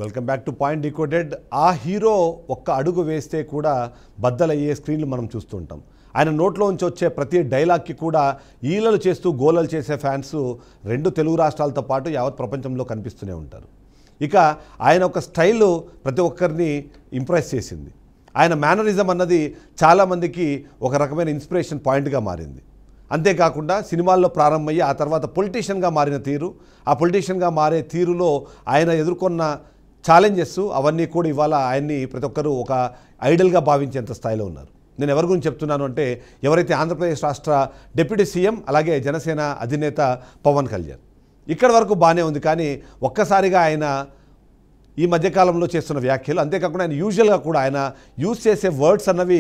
Welcome back to point decoded. ఆ hero ఒక్క అడుగు వేస్తే కూడా బద్దలయ్యే స్క్రీన్లు మనం చూస్తుంటాం. ఆయన నోట్లోంచి వచ్చే ప్రతి డైలాగ్కి కూడా ఈలలు చేస్తూ గోలలు చేసే ఫ్యాన్స్ రెండు తెలుగు రాష్ట్రాలతో పాటు యావత్ ప్రపంచంలో కనిపిస్తూనే ఉంటారు. ఇక ఆయన ఒక స్టైల్ ప్రతి ఒక్కరిని ఇంప్రెస్ చేసింది. ఆయన మేనరిజం అన్నది చాలామందికి ఒక రకమైన ఇన్స్పిరేషన్ పాయింట్గా మారింది. అంతేకాకుండా సినిమాల్లో ప్రారంభమయ్యి ఆ తర్వాత పొలిటీషియన్గా మారిన తీరు, ఆ పొలిటీషియన్గా మారే తీరులో ఆయన ఎదుర్కొన్న ఛాలెంజెస్ అవన్నీ కూడా ఇవాళ ఆయన్ని ప్రతి ఒక్కరూ ఒక ఐడల్గా భావించేంత స్థాయిలో ఉన్నారు. నేను ఎవరి గురించి చెప్తున్నాను అంటే ఎవరైతే ఆంధ్రప్రదేశ్ రాష్ట్ర డిప్యూటీ సీఎం అలాగే జనసేన అధినేత పవన్ కళ్యాణ్. ఇక్కడ వరకు బాగానే ఉంది, కానీ ఒక్కసారిగా ఆయన ఈ మధ్యకాలంలో చేస్తున్న వ్యాఖ్యలు, అంతేకాకుండా ఆయన యూజువల్గా కూడా ఆయన యూజ్ చేసే వర్డ్స్ అన్నవి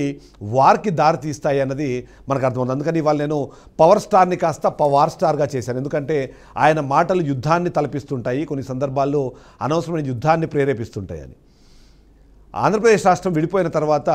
వార్కి దారి తీస్తాయి అన్నది మనకు అర్థమవుతుంది. అందుకని ఇవాళ నేను పవర్ స్టార్ని కాస్త పవర్ స్టార్గా చేశాను. ఎందుకంటే ఆయన మాటలు యుద్ధాన్ని తలపిస్తుంటాయి, కొన్ని సందర్భాల్లో అనవసరమైన యుద్ధాన్ని ప్రేరేపిస్తుంటాయి అని. ఆంధ్రప్రదేశ్ రాష్ట్రం విడిపోయిన తర్వాత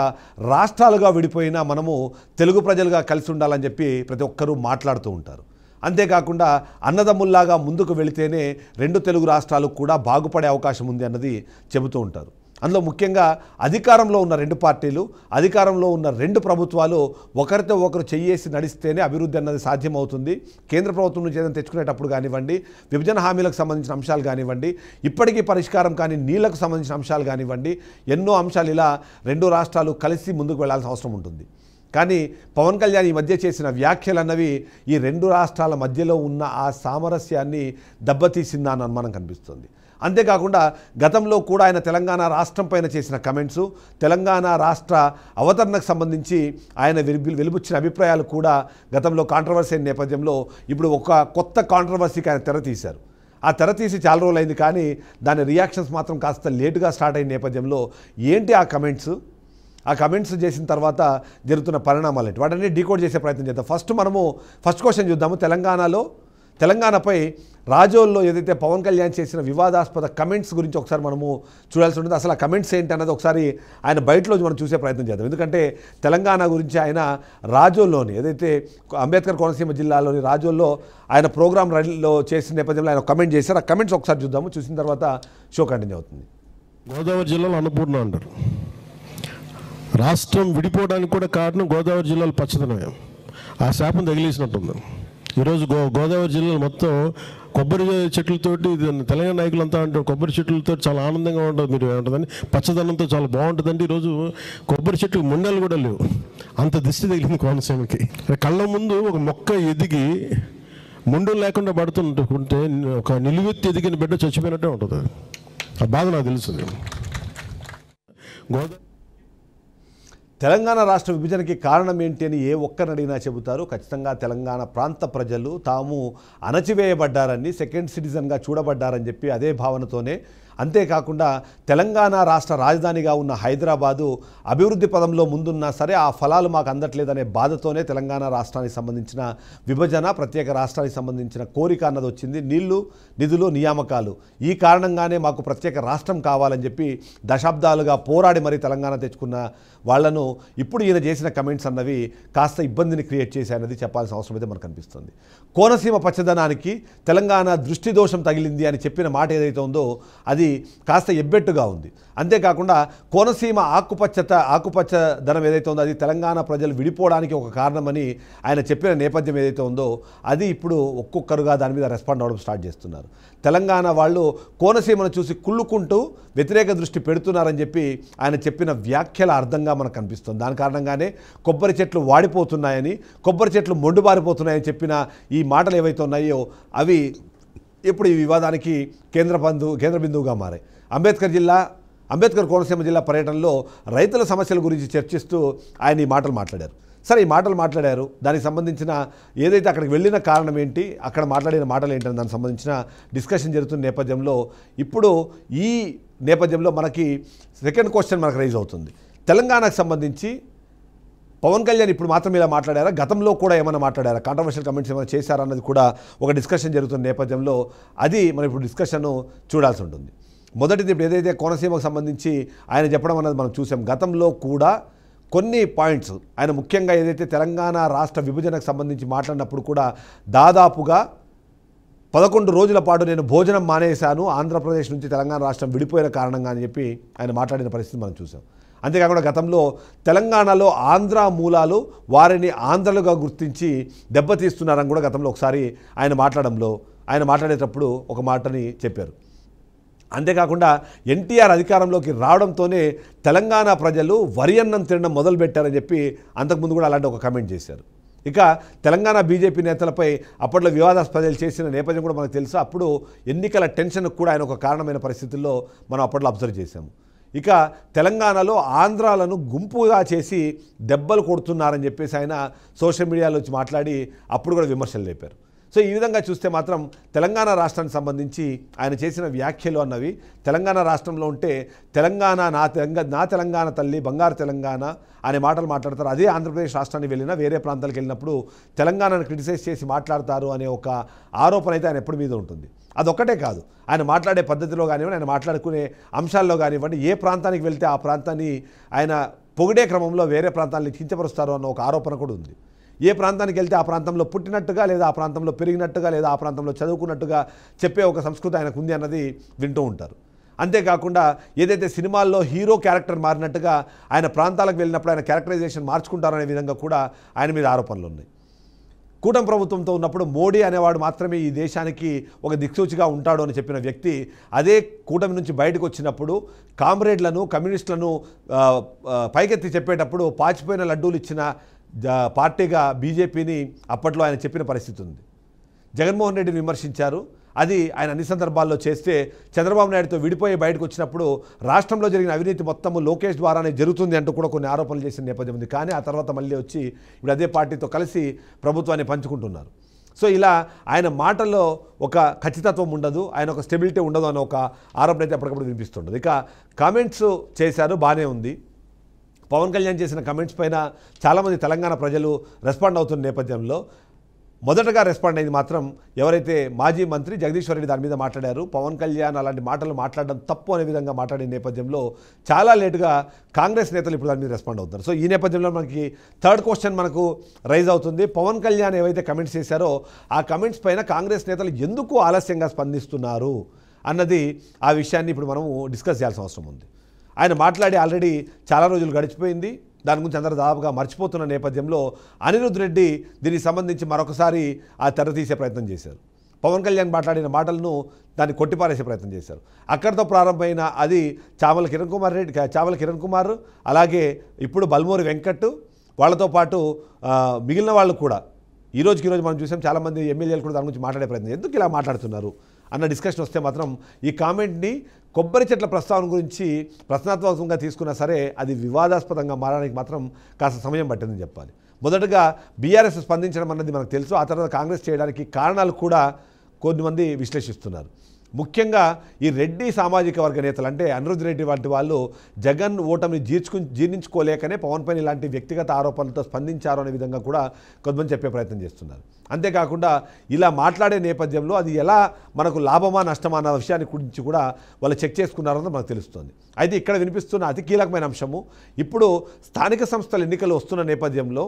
రాష్ట్రాలుగా విడిపోయినా మనము తెలుగు ప్రజలుగా కలిసి ఉండాలని చెప్పి ప్రతి ఒక్కరూ మాట్లాడుతూ ఉంటారు. అంతేకాకుండా అన్నదమ్ముల్లాగా ముందుకు వెళితేనే రెండు తెలుగు రాష్ట్రాలు కూడా బాగుపడే అవకాశం ఉంది అన్నది చెబుతూ ఉంటారు. అందులో ముఖ్యంగా అధికారంలో ఉన్న రెండు పార్టీలు, అధికారంలో ఉన్న రెండు ప్రభుత్వాలు ఒకరితో ఒకరు చెయ్యేసి నడిస్తేనే అభివృద్ధి అన్నది సాధ్యమవుతుంది. కేంద్ర ప్రభుత్వం నుంచి ఏదైనా తెచ్చుకునేటప్పుడు కానివ్వండి, విభజన హామీలకు సంబంధించిన అంశాలు కానివ్వండి, ఇప్పటికీ పరిష్కారం కానీ నీళ్లకు సంబంధించిన అంశాలు కానివ్వండి, ఎన్నో అంశాలు ఇలా రెండు రాష్ట్రాలు కలిసి ముందుకు వెళ్లాల్సిన అవసరం ఉంటుంది. కానీ పవన్ కళ్యాణ్ ఈ మధ్య చేసిన వ్యాఖ్యలు అన్నవి ఈ రెండు రాష్ట్రాల మధ్యలో ఉన్న ఆ సామరస్యాన్ని దెబ్బతీసిందని అనుమానం కనిపిస్తుంది. అంతేకాకుండా గతంలో కూడా ఆయన తెలంగాణ రాష్ట్రం పైన చేసిన కమెంట్సు, తెలంగాణ రాష్ట్ర అవతరణకు సంబంధించి ఆయన వెలుబుచ్చిన అభిప్రాయాలు కూడా గతంలో కాంట్రవర్సీ అయిన నేపథ్యంలో ఇప్పుడు ఒక కొత్త కాంట్రవర్సీకి ఆయన తెర తీశారు. ఆ తెర తీసి చాలా రోజులైంది, కానీ దాని రియాక్షన్స్ మాత్రం కాస్త లేటుగా స్టార్ట్ అయిన నేపథ్యంలో ఏంటి ఆ కమెంట్స్ చేసిన తర్వాత జరుగుతున్న పరిణామాలు ఏంటి, వాటిని డీకోడ్ చేసే ప్రయత్నం చేద్దాం. ఫస్ట్ క్వశ్చన్ చూద్దాము. తెలంగాణపై రాజోల్లో ఏదైతే పవన్ కళ్యాణ్ చేసిన వివాదాస్పద కమెంట్స్ గురించి ఒకసారి మనము చూడాల్సి ఉంటుంది. అసలు ఆ కమెంట్స్ ఏంటి అన్నది ఒకసారి ఆయన బయటలో మనం చూసే ప్రయత్నం చేద్దాం. ఎందుకంటే తెలంగాణ గురించి ఆయన రాజోల్లోని ఏదైతే అంబేద్కర్ కోనసీమ జిల్లాలోని రాజోల్లో ఆయన ప్రోగ్రాంలో చేసిన నేపథ్యంలో ఆయన కమెంట్ చేశారు. ఆ కమెంట్స్ ఒకసారి చూద్దాము. చూసిన తర్వాత షో కంటిన్యూ అవుతుంది. గోదావరి జిల్లాలో అన్నపూర్ణ అంటారు. రాష్ట్రం విడిపోవడానికి కూడా కారణం గోదావరి జిల్లాలో పచ్చదనమే. ఆ శాపం తగిలేసినట్టుంది. ఈరోజు గోదావరి జిల్లాలో మొత్తం కొబ్బరి చెట్లతోటి, తెలంగాణ నాయకులంతా అంటారు కొబ్బరి చెట్లతో చాలా ఆనందంగా ఉంటుంది, మీరు ఏమంటుందని పచ్చదనంతో చాలా బాగుంటుందండి. ఈరోజు కొబ్బరి చెట్లు ముండలు కూడా లేవు, అంత దిష్టి తగిలింది కోనసీమకి. కళ్ళ ముందు ఒక మొక్క ఎదిగి ముండలు లేకుండా పడుతుంటే ఒక నిలువెత్తి ఎదిగిన బిడ్డ చచ్చిపోయినట్టే ఉంటుంది. ఆ బాధ నాకు తెలుస్తుంది. తెలంగాణ రాష్ట్ర విభజనకి కారణం ఏంటి అని ఏ ఒక్కరిని అడిగినా చెబుతారు. ఖచ్చితంగా తెలంగాణ ప్రాంత ప్రజలు తాము అణచివేయబడ్డారని, సెకండ్ సిటిజన్గా చూడబడ్డారని చెప్పి అదే భావనతోనే, అంతేకాకుండా తెలంగాణ రాష్ట్ర రాజధానిగా ఉన్న హైదరాబాదు అభివృద్ధి పదంలో ముందున్నా సరే ఆ ఫలాలు మాకు అందట్లేదనే బాధతోనే తెలంగాణ రాష్ట్రానికి సంబంధించిన విభజన, ప్రత్యేక రాష్ట్రానికి సంబంధించిన కోరిక అన్నది వచ్చింది. నీళ్లు, నిధులు, నియామకాలు, ఈ కారణంగానే మాకు ప్రత్యేక రాష్ట్రం కావాలని చెప్పి దశాబ్దాలుగా పోరాడి మరీ తెలంగాణ తెచ్చుకున్న వాళ్లను ఇప్పుడు ఈయన చేసిన కమెంట్స్ అన్నవి కాస్త ఇబ్బందిని క్రియేట్ చేశాయన్నది చెప్పాల్సిన అవసరం అయితే మనకు కనిపిస్తుంది. కోనసీమ పచ్చదనానికి తెలంగాణ దృష్టి దోషం తగిలింది అని చెప్పిన మాట ఏదైతే ఉందో అది కాస్త ఎబ్బెట్టుగా ఉంది. అంతేకాకుండా కోనసీమ ఆకుపచ్చదనం ఏదైతే ఉందో అది తెలంగాణ ప్రజలు విడిపోవడానికి ఒక కారణమని ఆయన చెప్పిన నేపథ్యం ఏదైతే ఉందో అది ఇప్పుడు ఒక్కొక్కరుగా దాని మీద రెస్పాండ్ అవ్వడం స్టార్ట్ చేస్తున్నారు. తెలంగాణ వాళ్ళు కోనసీమను చూసి కుళ్ళుకుంటూ వ్యతిరేక దృష్టి పెడుతున్నారని చెప్పి ఆయన చెప్పిన వ్యాఖ్యల అర్థంగా మనకు కనిపిస్తుంది. దాని కారణంగానే కొబ్బరి చెట్లు వాడిపోతున్నాయని, కొబ్బరి చెట్లు మొండుబారిపోతున్నాయని చెప్పిన ఈ మాటలు ఏవైతే ఉన్నాయో అవి ఇప్పుడు ఈ వివాదానికి కేంద్ర బిందువుగా మారాయి. అంబేద్కర్ కోనసీమ జిల్లా పర్యటనలో రైతుల సమస్యల గురించి చర్చిస్తూ ఆయన ఈ మాటలు మాట్లాడారు. సరే, ఈ మాటలు మాట్లాడారు, దానికి సంబంధించిన ఏదైతే అక్కడికి వెళ్ళిన కారణం ఏంటి, అక్కడ మాట్లాడిన మాటలు ఏంటని దానికి సంబంధించిన డిస్కషన్ జరుగుతున్న నేపథ్యంలో ఇప్పుడు ఈ నేపథ్యంలో మనకి సెకండ్ క్వశ్చన్ మనకు రైజ్ అవుతుంది. తెలంగాణకు సంబంధించి పవన్ కళ్యాణ్ ఇప్పుడు మాత్రం ఇలా మాట్లాడారా, గతంలో కూడా ఏమైనా మాట్లాడారా, కాంట్రవర్షియల్ కమెంట్స్ ఏమైనా చేశారా అన్నది కూడా ఒక డిస్కషన్ జరుగుతున్న నేపథ్యంలో అది మనం ఇప్పుడు డిస్కషన్ చూడాల్సి ఉంటుంది. మొదటిది ఇప్పుడు ఏదైతే కోనసీమకు సంబంధించి ఆయన చెప్పడం అన్నది మనం చూసాం. గతంలో కూడా కొన్ని పాయింట్స్ ఆయన ముఖ్యంగా ఏదైతే తెలంగాణ రాష్ట్ర విభజనకు సంబంధించి మాట్లాడినప్పుడు కూడా దాదాపుగా 11 రోజుల పాటు నేను భోజనం మానేశాను ఆంధ్రప్రదేశ్ నుంచి తెలంగాణ రాష్ట్రం విడిపోయిన కారణంగా అని చెప్పి ఆయన మాట్లాడిన పరిస్థితి మనం చూసాం. అంతేకాకుండా గతంలో తెలంగాణలో ఆంధ్ర మూలాలు వారిని ఆంధ్రలుగా గుర్తించి దెబ్బతీస్తున్నారని కూడా గతంలో ఒకసారి ఆయన మాట్లాడేటప్పుడు ఒక మాటని చెప్పారు. అంతేకాకుండా ఎన్టీఆర్ అధికారంలోకి రావడంతోనే తెలంగాణ ప్రజలు వరి అన్నం తినడం మొదలుపెట్టారని చెప్పి అంతకుముందు కూడా అలాంటి ఒక కామెంట్ చేశారు. ఇక తెలంగాణ బీజేపీ నేతలపై అప్పట్లో వివాదాస్పదాలు చేసిన నేపథ్యం కూడా మనకు తెలుసు. అప్పుడు ఎన్నికల టెన్షన్కు కూడా ఆయన ఒక కారణమైన పరిస్థితుల్లో మనం అప్పట్లో అబ్జర్వ్ చేశాము. ఇక తెలంగాణలో ఆంధ్రాలను గుంపుగా చేసి దెబ్బలు కొడుతున్నారని చెప్పేసి ఆయన సోషల్ మీడియాలో వచ్చి మాట్లాడి అప్పుడు కూడా విమర్శలు లేపారు. సో ఈ విధంగా చూస్తే మాత్రం తెలంగాణ రాష్ట్రానికి సంబంధించి ఆయన చేసిన వ్యాఖ్యలు అన్నవి తెలంగాణ రాష్ట్రంలో ఉంటే తెలంగాణ నా తెలంగాణ తల్లి బంగారు తెలంగాణ అనే మాటలు మాట్లాడతారు. అదే ఆంధ్రప్రదేశ్ రాష్ట్రానికి వెళ్ళినా వేరే ప్రాంతాలకు వెళ్ళినప్పుడు తెలంగాణను క్రిటిసైజ్ చేసి మాట్లాడతారు అనే ఒక ఆరోపణ అయితే ఆయన ఎప్పటి మీద ఉంటుంది. అదొక్కటే కాదు, ఆయన మాట్లాడే పద్ధతిలో కానివ్వండి, ఆయన మాట్లాడుకునే అంశాల్లో కానివ్వండి, ఏ ప్రాంతానికి వెళ్తే ఆ ప్రాంతాన్ని ఆయన పొగిడే క్రమంలో వేరే ప్రాంతాన్ని కించపరుస్తారు అన్న ఒక ఆరోపణ కూడా ఉంది. ఏ ప్రాంతానికి వెళ్తే ఆ ప్రాంతంలో పుట్టినట్టుగా లేదా ఆ ప్రాంతంలో పెరిగినట్టుగా లేదా ఆ ప్రాంతంలో చదువుకున్నట్టుగా చెప్పే ఒక సంస్కృతి ఆయనకు ఉంది అన్నది వింటూ ఉంటారు. అంతేకాకుండా ఏదైతే సినిమాల్లో హీరో క్యారెక్టర్ మారినట్టుగా ఆయన ప్రాంతాలకు వెళ్ళినప్పుడు ఆయన క్యారెక్టరైజేషన్ మార్చుకుంటారనే విధంగా కూడా ఆయన మీద ఆరోపణలు ఉన్నాయి. కూటమి ప్రభుత్వంతో ఉన్నప్పుడు మోడీ అనేవాడు మాత్రమే ఈ దేశానికి ఒక దిక్సూచిగా ఉంటాడు అని చెప్పిన వ్యక్తి అదే కూటమి నుంచి బయటకు వచ్చినప్పుడు కామ్రేడ్లను కమ్యూనిస్టులను పైకెత్తి చెప్పేటప్పుడు పాచిపోయిన లడ్డూలు ఇచ్చిన పార్టీగా బీజేపీని అప్పట్లో ఆయన చెప్పిన పరిస్థితి ఉంది. జగన్మోహన్ రెడ్డిని విమర్శించారు. అది ఆయన అన్ని సందర్భాల్లో చేస్తే చంద్రబాబు నాయుడుతో విడిపోయి బయటకు వచ్చినప్పుడు రాష్ట్రంలో జరిగిన అవినీతి మొత్తము లోకేష్ ద్వారానే జరుగుతుంది అంటూ కూడా కొన్ని ఆరోపణలు చేసిన నేపథ్యం ఉంది. కానీ ఆ తర్వాత మళ్ళీ వచ్చి ఇప్పుడు అదే పార్టీతో కలిసి ప్రభుత్వాన్ని పంచుకుంటున్నారు. సో ఇలా ఆయన మాటల్లో ఒక ఖచ్చితత్వం ఉండదు, ఆయన ఒక స్టెబిలిటీ ఉండదు అన్న ఒక ఆరోపణ అయితే అప్పటికప్పుడు వినిపిస్తుంటుంది. ఇక కామెంట్స్ చేశారు, బాగానే ఉంది. పవన్ కళ్యాణ్ చేసిన కమెంట్స్ పైన చాలామంది తెలంగాణ ప్రజలు రెస్పాండ్ అవుతున్న నేపథ్యంలో మొదటగా రెస్పాండ్ అయింది మాత్రం ఎవరైతే మాజీ మంత్రి జగదీశ్వర్ రెడ్డి దాని మీద మాట్లాడారు. పవన్ కళ్యాణ్ అలాంటి మాటలు మాట్లాడడం తప్పు అనే విధంగా మాట్లాడే నేపథ్యంలో చాలా లేటుగా కాంగ్రెస్ నేతలు ఇప్పుడు దాని మీద రెస్పాండ్ అవుతారు. సో ఈ నేపథ్యంలో మనకి థర్డ్ క్వశ్చన్ మనకు రైజ్ అవుతుంది. పవన్ కళ్యాణ్ ఏవైతే కమెంట్స్ చేశారో ఆ కమెంట్స్ పైన కాంగ్రెస్ నేతలు ఎందుకు ఆలస్యంగా స్పందిస్తున్నారు అన్నది ఆ విషయాన్ని ఇప్పుడు మనము డిస్కస్ చేయాల్సిన అవసరం ఉంది. ఆయన మాట్లాడి ఆల్రెడీ చాలా రోజులు గడిచిపోయింది. దాని గురించి అందరూ దాదాపుగా మర్చిపోతున్న నేపథ్యంలో అనిరుద్ధ్ రెడ్డి దీనికి సంబంధించి మరొకసారి ఆ తెర తీసే ప్రయత్నం చేశారు. పవన్ కళ్యాణ్ మాట్లాడిన మాటలను దాన్ని కొట్టిపారేసే ప్రయత్నం చేశారు. అక్కడితో ప్రారంభమైన అది చామల కిరణ్ కుమార్ అలాగే ఇప్పుడు బల్మూరి వెంకట్ వాళ్ళతో పాటు మిగిలిన వాళ్ళు కూడా ఈరోజు మనం చూసాం చాలామంది ఎమ్మెల్యేలు కూడా దాని గురించి మాట్లాడే ప్రయత్నం ఎందుకు ఇలా మాట్లాడుతున్నారు అన్న డిస్కషన్ వస్తే మాత్రం ఈ కామెంట్ని కొబ్బరి చెట్ల ప్రస్తావన గురించి ప్రశ్నాత్మకంగా తీసుకున్నా సరే అది వివాదాస్పదంగా మారడానికి మాత్రం కాస్త సమయం పట్టిందని చెప్పాలి. మొదటగా బీఆర్ఎస్ స్పందించడం అన్నది మనకు తెలుసు. ఆ తర్వాత కాంగ్రెస్ చేయడానికి కారణాలు కూడా కొద్దిమంది విశ్లేషిస్తున్నారు. ముఖ్యంగా ఈ రెడ్డి సామాజిక వర్గ నేతలు అంటే అనిరుద్ధ్ రెడ్డి వంటి వాళ్ళు జగన్ ఓటమిని జీర్ణించుకోలేకనే పవన్ పైన ఇలాంటి వ్యక్తిగత ఆరోపణలతో స్పందించారు అనే విధంగా కూడా కొంతమంది చెప్పే ప్రయత్నం చేస్తున్నారు. అంతేకాకుండా ఇలా మాట్లాడే నేపథ్యంలో అది ఎలా మనకు లాభమా నష్టమా అన్న విషయాన్ని గురించి కూడా వాళ్ళు చెక్ చేసుకున్నారని మనకు తెలుస్తుంది. అయితే ఇక్కడ వినిపిస్తున్న అతి కీలకమైన అంశము ఇప్పుడు స్థానిక సంస్థల ఎన్నికలు వస్తున్న నేపథ్యంలో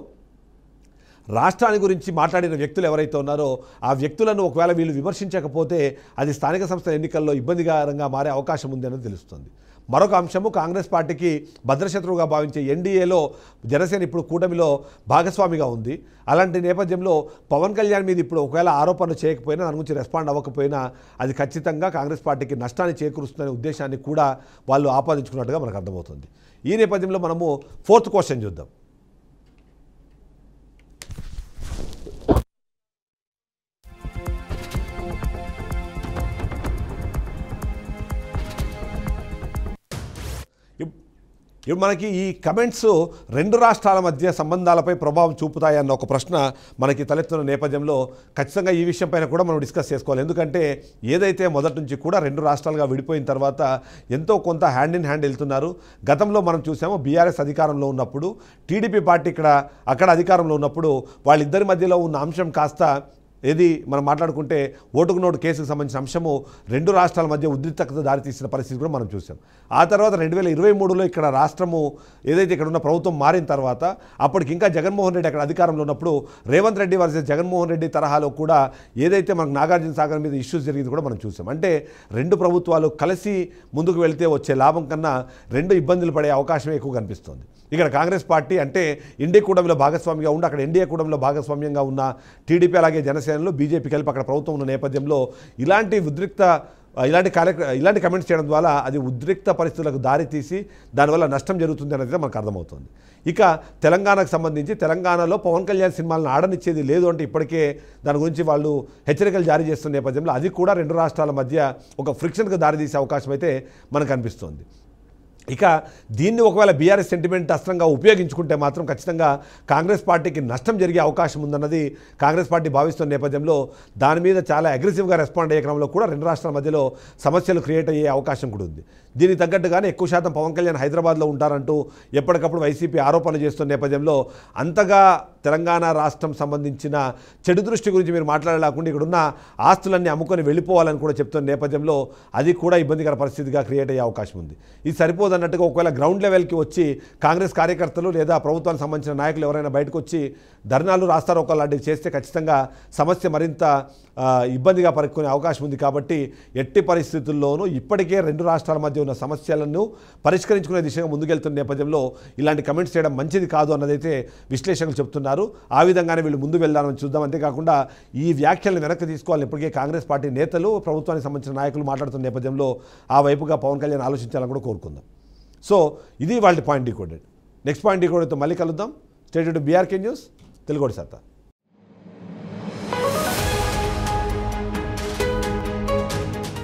రాష్ట్రాన్ని గురించి మాట్లాడిన వ్యక్తులు ఎవరైతే ఉన్నారో ఆ వ్యక్తులను ఒకవేళ వీళ్ళు విమర్శించకపోతే అది స్థానిక సంస్థల ఎన్నికల్లో ఇబ్బందికరంగా మారే అవకాశం ఉంది అనేది తెలుస్తుంది. మరొక అంశము కాంగ్రెస్ పార్టీకి భద్రశత్రువుగా భావించే ఎన్డీఏలో జనసేన ఇప్పుడు కూటమిలో భాగస్వామిగా ఉంది. అలాంటి నేపథ్యంలో పవన్ కళ్యాణ్ మీద ఇప్పుడు ఒకవేళ ఆరోపణలు చేయకపోయినా దాని గురించి రెస్పాండ్ అవ్వకపోయినా అది ఖచ్చితంగా కాంగ్రెస్ పార్టీకి నష్టాన్ని చేకూరుస్తుందనే ఉద్దేశాన్ని కూడా వాళ్ళు ఆపాదించుకున్నట్టుగా మనకు అర్థమవుతుంది. ఈ నేపథ్యంలో మనము ఫోర్త్ క్వశ్చన్ చూద్దాం. ఇప్పుడు మనకి ఈ కమెంట్స్ రెండు రాష్ట్రాల మధ్య సంబంధాలపై ప్రభావం చూపుతాయన్న ఒక ప్రశ్న మనకి తలెత్తున్న నేపథ్యంలో ఖచ్చితంగా ఈ విషయం పైన కూడా మనం డిస్కస్ చేసుకోవాలి. ఎందుకంటే ఏదైతే మొదటి నుంచి కూడా రెండు రాష్ట్రాలుగా విడిపోయిన తర్వాత ఎంతో కొంత హ్యాండ్ ఇన్ హ్యాండ్ వెళ్తున్నారు. గతంలో మనం చూసాము బీఆర్ఎస్ అధికారంలో ఉన్నప్పుడు టీడీపీ పార్టీ అక్కడ అధికారంలో ఉన్నప్పుడు వాళ్ళిద్దరి మధ్యలో ఉన్న అంశం కాస్త ఏది మనం మాట్లాడుకుంటే ఓటుకు నోటు కేసుకు సంబంధించిన అంశము రెండు రాష్ట్రాల మధ్య ఉద్రిక్తతకు దారితీసిన పరిస్థితి కూడా మనం చూసాం. ఆ తర్వాత 2023లో ఇక్కడ రాష్ట్రము ఏదైతే ఇక్కడ ఉన్న ప్రభుత్వం మారిన తర్వాత అప్పటికి ఇంకా జగన్మోహన్ రెడ్డి అక్కడ అధికారంలో ఉన్నప్పుడు రేవంత్ రెడ్డి వర్సెస్ జగన్మోహన్ రెడ్డి తరహాలో కూడా ఏదైతే మనకు నాగార్జున సాగర్ మీద ఇష్యూస్ జరిగింది కూడా మనం చూసాం. అంటే రెండు ప్రభుత్వాలు కలిసి ముందుకు వెళ్తే వచ్చే లాభం కన్నా రెండు ఇబ్బందులు పడే అవకాశం ఎక్కువ కనిపిస్తుంది. ఇక్కడ కాంగ్రెస్ పార్టీ అంటే ఎన్డీఏ కూటమిలో భాగస్వామిగా ఉండి అక్కడ ఎన్డీఏ కూటమిలో భాగస్వామ్యంగా ఉన్న టీడీపీ అలాగే జనసేనలో బీజేపీ కలిపి అక్కడ ప్రభుత్వం ఉన్న నేపథ్యంలో ఇలాంటి కమెంట్స్ చేయడం ద్వారా అది ఉద్రిక్త పరిస్థితులకు దారితీసి దానివల్ల నష్టం జరుగుతుంది అనేది మనకు అర్థమవుతుంది. ఇక తెలంగాణకు సంబంధించి తెలంగాణలో పవన్ కళ్యాణ్ సినిమాలను ఆడనిచ్చేది లేదు అంటే ఇప్పటికే దాని గురించి వాళ్ళు హెచ్చరికలు జారీ చేస్తున్న నేపథ్యంలో అది కూడా రెండు రాష్ట్రాల మధ్య ఒక ఫ్రిక్షన్కు దారితీసే అవకాశం అయితే మనకు అనిపిస్తుంది. ఇక దీన్ని ఒకవేళ బీఆర్ఎస్ సెంటిమెంట్ అస్త్రంగా ఉపయోగించుకుంటే మాత్రం ఖచ్చితంగా కాంగ్రెస్ పార్టీకి నష్టం జరిగే అవకాశం ఉందన్నది కాంగ్రెస్ పార్టీ భావిస్తున్న నేపథ్యంలో దాని మీద చాలా అగ్రెసివ్గా రెస్పాండ్ అయ్యే క్రమంలో కూడా రెండు రాష్ట్రాల మధ్యలో సమస్యలు క్రియేట్ అయ్యే అవకాశం కూడా ఉంది. దీనికి తగ్గట్టుగానే ఎక్కువ శాతం పవన్ కళ్యాణ్ హైదరాబాద్లో ఉంటారంటూ ఎప్పటికప్పుడు వైసీపీ ఆరోపణలు చేస్తున్న నేపథ్యంలో అంతగా తెలంగాణ రాష్ట్రం సంబంధించిన చెడు దృష్టి గురించి మీరు మాట్లాడలేకుండా ఇక్కడున్న ఆస్తులన్నీ అమ్ముకొని వెళ్ళిపోవాలని కూడా చెప్తున్న నేపథ్యంలో అది కూడా ఇబ్బందికర పరిస్థితిగా క్రియేట్ అయ్యే అవకాశం ఉంది. ఇది సరిపోదన్నట్టుగా ఒకవేళ గ్రౌండ్ లెవెల్కి వచ్చి కాంగ్రెస్ కార్యకర్తలు లేదా ప్రభుత్వానికి సంబంధించిన నాయకులు ఎవరైనా బయటకు వచ్చి ధర్నాలు రాస్తారోకలు లాంటివి చేస్తే ఖచ్చితంగా సమస్య మరింత ఇబ్బందిగా పరుక్కునే అవకాశం ఉంది. కాబట్టి ఎట్టి పరిస్థితుల్లోనూ ఇప్పటికే రెండు రాష్ట్రాల మధ్య ఉన్న సమస్యలను పరిష్కరించుకునే దిశగా ముందుకెళ్తున్న నేపథ్యంలో ఇలాంటి కమెంట్స్ చేయడం మంచిది కాదు అన్నదైతే విశ్లేషకులు చెప్తున్నారు. ఆ విధంగానే వీళ్ళు ముందు వెళ్దామని చూద్దాం. అంతేకాకుండా ఈ వ్యాఖ్యలను వెనక్కి తీసుకోవాలని ఇప్పటికే కాంగ్రెస్ పార్టీ నేతలు ప్రభుత్వానికి సంబంధించిన నాయకులు మాట్లాడుతున్న నేపథ్యంలో ఆ వైపుగా పవన్ కళ్యాణ్ ఆలోచించాలని కూడా కోరుకుందాం. సో ఇది వాళ్ళ పాయింట్ డీకోడెడ్. నెక్స్ట్ పాయింట్ డీకోడెడ్తో మళ్ళీ కలుద్దాం. Stay tuned to BRK news Telugu సత్తా.